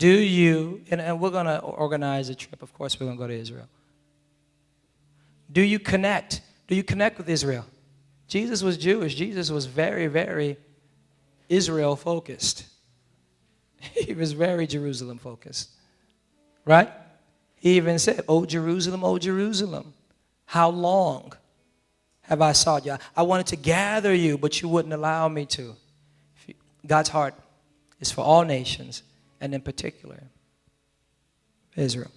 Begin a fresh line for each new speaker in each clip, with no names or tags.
Do you, and we're going to organize a trip. Of course, we're going to go to Israel. Do you connect? Do you connect with Israel? Jesus was Jewish. Jesus was very, very Israel focused. He was very Jerusalem focused. Right? He even said, "O Jerusalem, how long have I sought you? I wanted to gather you, but you wouldn't allow me to." God's heart is for all nations, and in particular, Israel.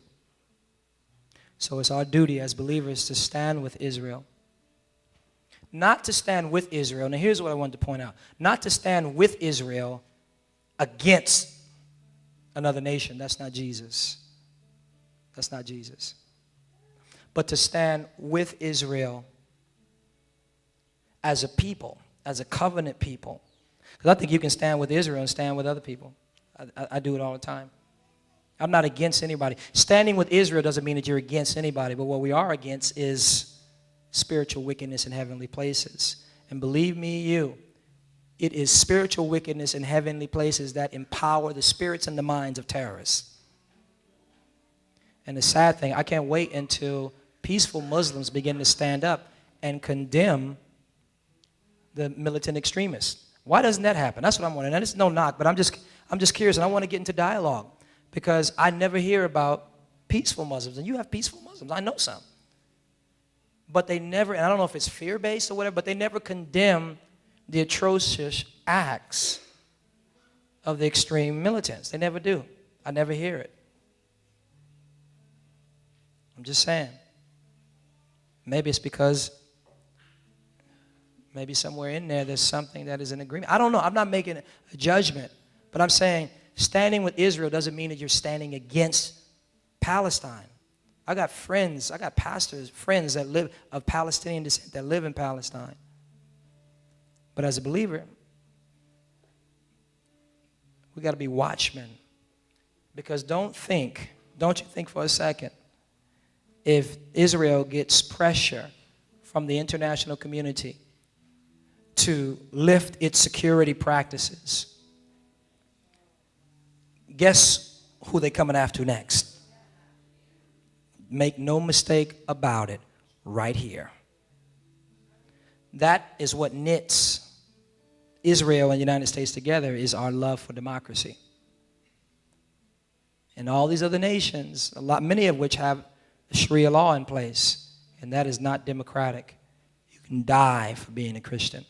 So it's our duty as believers to stand with Israel. Not to stand with Israel. Now here's what I wanted to point out. Not to stand with Israel against another nation. That's not Jesus. That's not Jesus. But to stand with Israel as a people, as a covenant people. Because I think you can stand with Israel and stand with other people. I do it all the time. I'm not against anybody. Standing with Israel doesn't mean that you're against anybody, but what we are against is spiritual wickedness in heavenly places. And believe me, it is spiritual wickedness in heavenly places that empower the spirits and the minds of terrorists. And the sad thing, I can't wait until peaceful Muslims begin to stand up and condemn the militant extremists. Why doesn't that happen? That's what I'm wondering. And it's no knock, but I'm just curious, and I want to get into dialogue because I never hear about peaceful Muslims. And you have peaceful Muslims. I know some. But they never, and I don't know if it's fear-based or whatever, but they never condemn the atrocious acts of the extreme militants. They never do. I never hear it. I'm just saying. Maybe it's because maybe somewhere in there's something that is in agreement. I don't know. I'm not making a judgment. But I'm saying standing with Israel doesn't mean that you're standing against Palestine. I got friends, I got pastors, friends that live of Palestinian descent that live in Palestine. But as a believer, we got to be watchmen. Because don't you think for a second, if Israel gets pressure from the international community to lift its security practices, guess who they're coming after next? Make no mistake about it, right here. That is what knits Israel and the United States together, is our love for democracy. And all these other nations, many of which have Sharia law in place, and that is not democratic. You can die for being a Christian.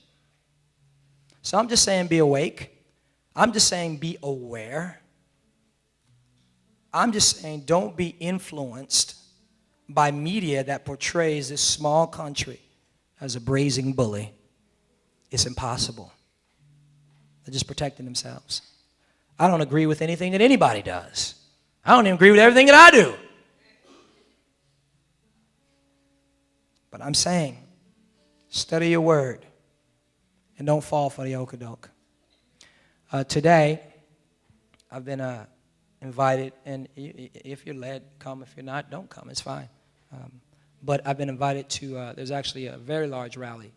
So I'm just saying be awake. I'm just saying be aware. I'm just saying don't be influenced by media that portrays this small country as a brazen bully. It's impossible. They're just protecting themselves. I don't agree with anything that anybody does. I don't even agree with everything that I do. But I'm saying, study your word and don't fall for the okadoke. Today, I've been invited, and if you're led, come. If you're not, don't come. It's fine. But I've been invited to, there's actually a very large rally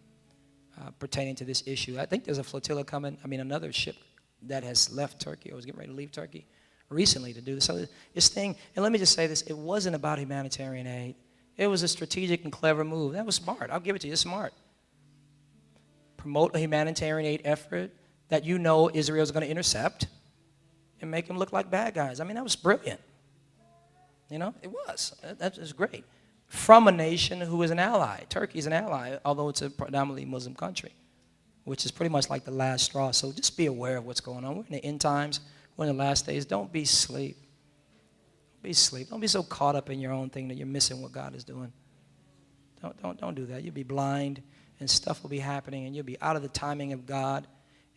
pertaining to this issue. I think there's a flotilla coming, another ship that has left Turkey or was getting ready to leave Turkey recently to do this. So this thing, and let me just say this, it wasn't about humanitarian aid. It was a strategic and clever move. That was smart. I'll give it to you. It's smart. Promote a humanitarian aid effort that you know Israel's going to intercept and make them look like bad guys. That was brilliant. It was. That was great. From a nation who is an ally. Turkey is an ally, although it's a predominantly Muslim country, which is pretty much like the last straw. So just be aware of what's going on. We're in the end times. We're in the last days. Don't be asleep. Don't be so caught up in your own thing that you're missing what God is doing. Don't do that. You'll be blind, and stuff will be happening, and you'll be out of the timing of God,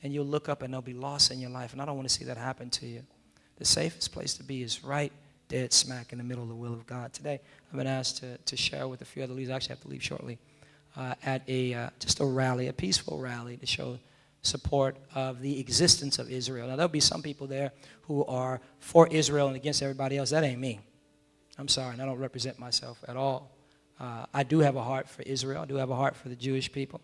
and you'll look up, and there'll be loss in your life, and I don't want to see that happen to you. The safest place to be is right dead smack in the middle of the will of God. Today, I've been asked to share with a few other leaders. I actually have to leave shortly at just a rally, a peaceful rally to show support of the existence of Israel. Now, there'll be some people there who are for Israel and against everybody else. That ain't me. I'm sorry, and I don't represent myself at all. I do have a heart for Israel. I do have a heart for the Jewish people.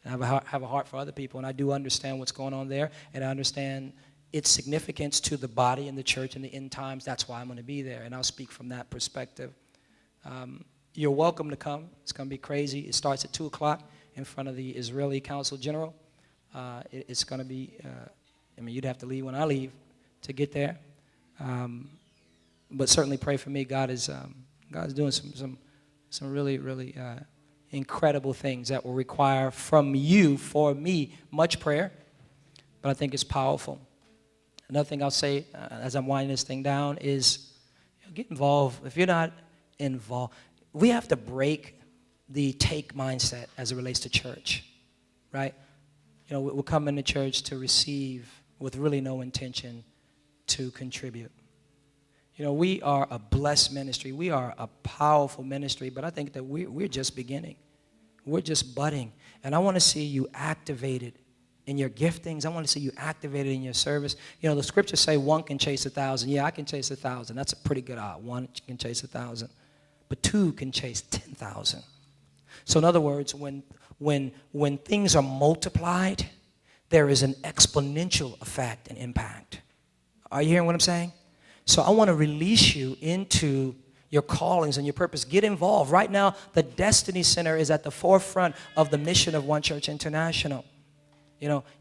I have a heart for other people, and I do understand what's going on there, and I understand its significance to the body and the church in the end times. That's why I'm going to be there, and I'll speak from that perspective. You're welcome to come. It's going to be crazy. It starts at 2 o'clock in front of the Israeli Council General. It's going to be, you'd have to leave when I leave to get there. But certainly pray for me. God is doing some really, really incredible things that will require from you, for me, much prayer. But I think it's powerful. Another thing I'll say as I'm winding this thing down is get involved. If you're not involved, we have to break the take mindset as it relates to church, right? We're coming to church to receive with really no intention to contribute. We are a blessed ministry. We are a powerful ministry, but I think that we're just beginning. We're just budding. And I want to see you activated in your giftings. I want to see you activated in your service. The scriptures say one can chase 1,000. Yeah, I can chase 1,000. That's a pretty good odd. One can chase 1,000. But two can chase 10,000. So in other words, when things are multiplied, there is an exponential effect and impact. Are you hearing what I'm saying? So I want to release you into your callings and your purpose. Get involved. Right now, the Destiny Center is at the forefront of the mission of One Church International.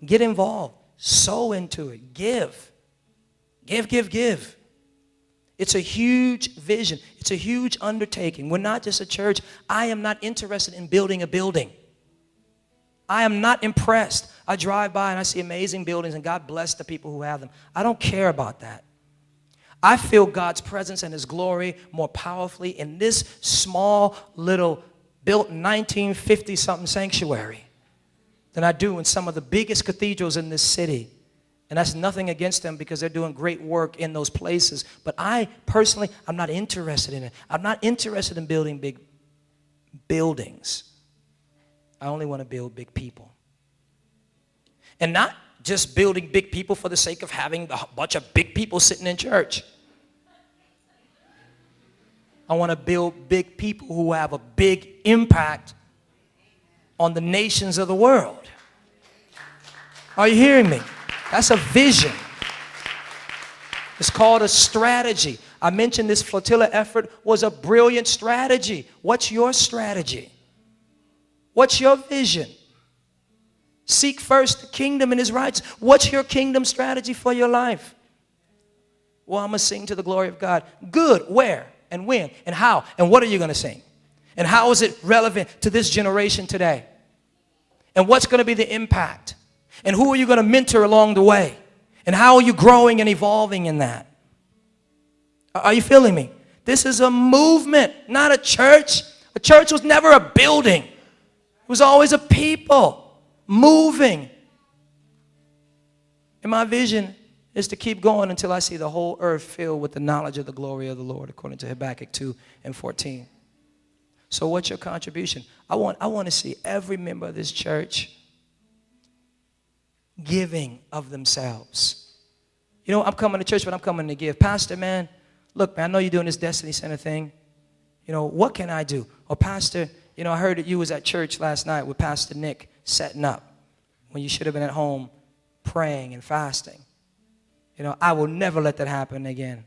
Get involved. Sow into it. Give. Give. It's a huge vision. It's a huge undertaking. We're not just a church. I am not interested in building a building. I am not impressed. I drive by and I see amazing buildings, and God bless the people who have them. I don't care about that. I feel God's presence and His glory more powerfully in this small little built 1950-something sanctuary than I do in some of the biggest cathedrals in this city. And that's nothing against them, because they're doing great work in those places. But I personally, I'm not interested in it. I'm not interested in building big buildings. I only want to build big people. And not just building big people for the sake of having a bunch of big people sitting in church. I want to build big people who have a big impact on the nations of the world. Are you hearing me? That's a vision. It's called a strategy. I mentioned this flotilla effort was a brilliant strategy. What's your strategy? What's your vision? Seek first the kingdom and His rights. What's your kingdom strategy for your life? Well, I'm going to sing to the glory of God. Good. Where and when and how and what are you going to sing? And how is it relevant to this generation today? And what's going to be the impact? And who are you going to mentor along the way? And how are you growing and evolving in that? Are you feeling me? This is a movement, not a church. A church was never a building. It was always a people moving. And my vision is to keep going until I see the whole earth filled with the knowledge of the glory of the Lord, according to Habakkuk 2:14. So what's your contribution? I want to see every member of this church giving of themselves. I'm coming to church, but I'm coming to give. Pastor, man, look, man, I know you're doing this Destiny Center thing. What can I do? Or Pastor, I heard that you was at church last night with Pastor Nick setting up when you should have been at home praying and fasting. I will never let that happen again.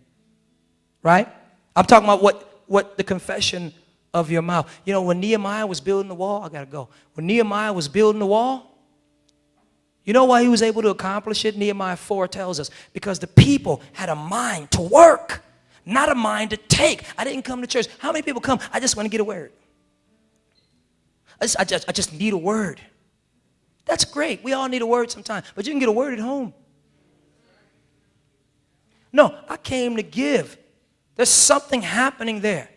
Right? I'm talking about what the confession of your mouth. When Nehemiah was building the wall, I got to go. When Nehemiah was building the wall, you know why he was able to accomplish it? Nehemiah 4 tells us. Because the people had a mind to work, not a mind to take. I didn't come to church. How many people come? I just want to get a word. I just need a word. That's great. We all need a word sometime. But you can get a word at home. No, I came to give. There's something happening there.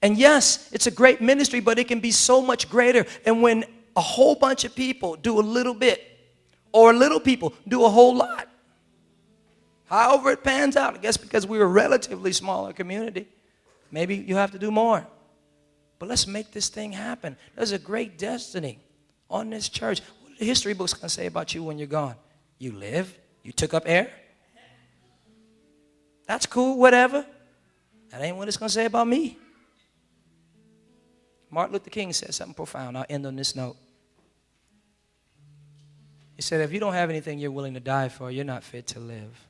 And yes, it's a great ministry, but it can be so much greater. And when a whole bunch of people do a little bit, or little people do a whole lot, however it pans out, I guess because we're a relatively smaller community, maybe you have to do more. But let's make this thing happen. There's a great destiny on this church. What are the history books going to say about you when you're gone? You lived. You took up air. That's cool, whatever. That ain't what it's going to say about me. Martin Luther King said something profound. I'll end on this note. He said, if you don't have anything you're willing to die for, you're not fit to live.